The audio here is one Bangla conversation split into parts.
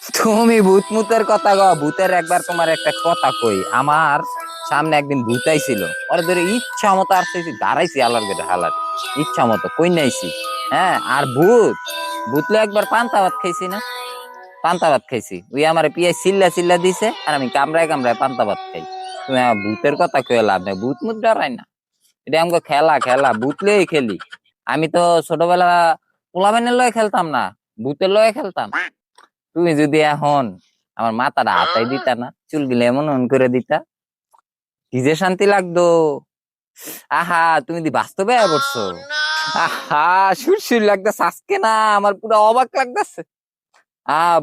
তুমি ভূত মুতের কথা কও, ভূতের একবার তোমার একটা কথা কই। আমার সামনে একদিন ভূত আইছিল, ওরে ধরে ইচ্ছা মতো আসছে, দাঁড়াইছি আলার গেটে হালার ইচ্ছা মতো কই নাইছি। হ্যাঁ, আর ভূত ভূতলে একবার পান্তা ভাত খাইছি না, পান্তা ভাত খাইছি, ওই আমার পিয়াই চিল্লা চিল্লা দিছে আর আমি কামড়ায় কামড়ায় পান্তা ভাত খাই। তুমি আমার ভূতের কথা কয়ে লাভ নেই, ভূত মুত ডরাই না, এটা আমাকে খেলা খেলা ভূতলেই খেলি। আমি তো ছোটবেলা পোলাপানের লয়ে খেলতাম না, ভূতের লয়ে খেলতাম। তুমি যদি এখন আমার মাথাটা হাতাই দিতা না, চুলগুলো এমন অন করে দিতা, কি যে শান্তি লাগতো। আহা, তুমি দি বাস্তবে পড়ছো। আহা, সুরসুর লাগতেছে আজকে না, আমার পুরো অবাক লাগতেছে।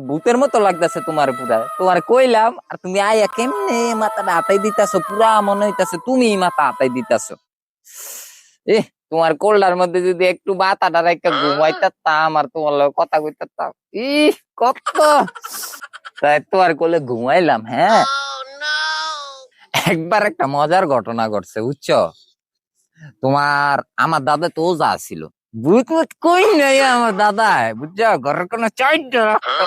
ভূতের মতো লাগতেছে তোমার পুরা, তোমার কইলাম আর তুমি আয়া কেমনে মাথাটা হাতাই দিতাছো, পুরা মনে হইতাছে তুমি মাথা হাতাই দিতাছো। এ, তোমার কোল্ডার মধ্যে যদি একটু বাতাটা রেখে ঘুমাইতাম আর তোমার লগে কথা কইতাম, ই কত, তাই তোমার কোলে ঘুমাইলাম। হ্যাঁ, একবার একটা মজার ঘটনা ঘটছে বুঝছো। তোমার আমার দাদা তো ওজা ছিল, ভূত ভূত কই নাই আমার দাদা, বুঝছো, ঘরের কোনো চাইল্ড রাখতো।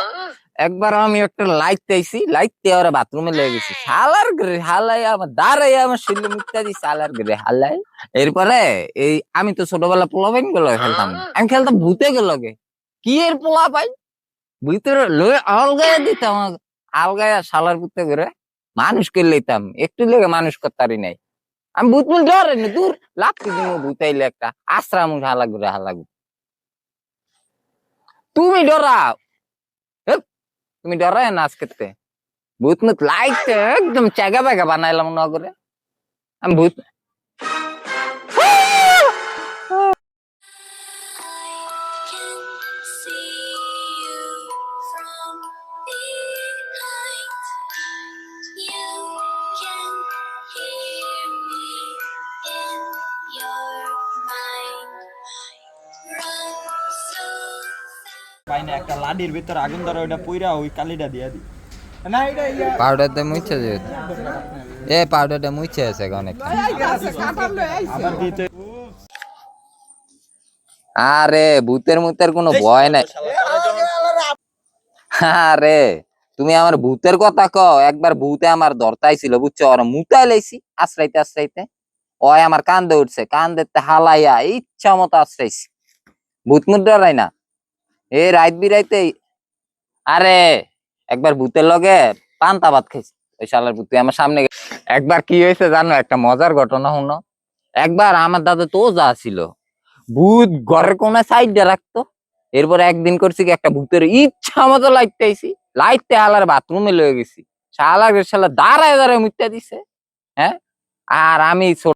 একবার আমি একটা লাইট চাইছি, লাইট দিয়ে ওরা বাথরুমে লেগে গেছি, শালার ঘরে হালাই আমার দাঁড়াই আমার শরীরে মুখটা দিই, শালার ঘরে হালাই। এরপরে এই আমি তো ছোটবেলা পোলাপাইন গুলো খেলতাম না। আমি খেলতাম ভূতে গুলোকে, কি এর পোলা পাই ভিতরে লয়ে আলগায় দিতাম, আলগায় শালার পুতে করে মানুষ করে লইতাম, একটু লেগে মানুষ করতারি নাই। আমি ভূত মুল ডরে না, দূর লাফতে দিব ভূতাইলে একটা আশ্রাম হালাগু রে হালাগু। তুমি ডরাও, হেৎ, তুমি ডরায় না আজকে, ভূত মুত লাইতে একদম চাগা বাগা বানাইলাম না করে। আমি ভূত পাই না, একটা লাডির ভিতর আগুন ধরে ওইটা পুইরা ওই কালিটা দিয়া দি না, এটা ইয়া পাউডার দিয়ে মুছে যেত, এ পাউডারটা মুছে আছে অনেক। আবার দিতে আরে ভূতের মুতের কোনো ভয় নাই। আরে তুমি আমার ভূতের কথা কও, একবার ভূতে আমার ধরতাইছিল বুঝছো, ওর মুতাই লাইছি আশ্রাইতে আশ্রাইতে, ওই আমার কান্দে উঠছে, কান্দে হালাইয়া ইচ্ছা মতো আশ্রাইছি। ভূত মুত ডরাই না, এই রাত বিরাইতে। আরে একবার ভূতের লগে পান্তা ভাত খাইছি, ওই শালার ভূত আমার সামনে একবার কি হয়েছে জানো, একটা মজার ঘটনা শুনো। একবার আমার দাদা তো যা ছিল, ভূত ঘরের কোনায় সাইডে রাখতো। এরপরে একদিন করছি কি, একটা ভূতের ইচ্ছা মতো লাইটতে আইছি, লাইটতে হালার বাথরুমে লয়ে গেছি, শালা দাঁড়ায় দাঁড়ায় মুইতা দিছে। হ্যাঁ, আর আমি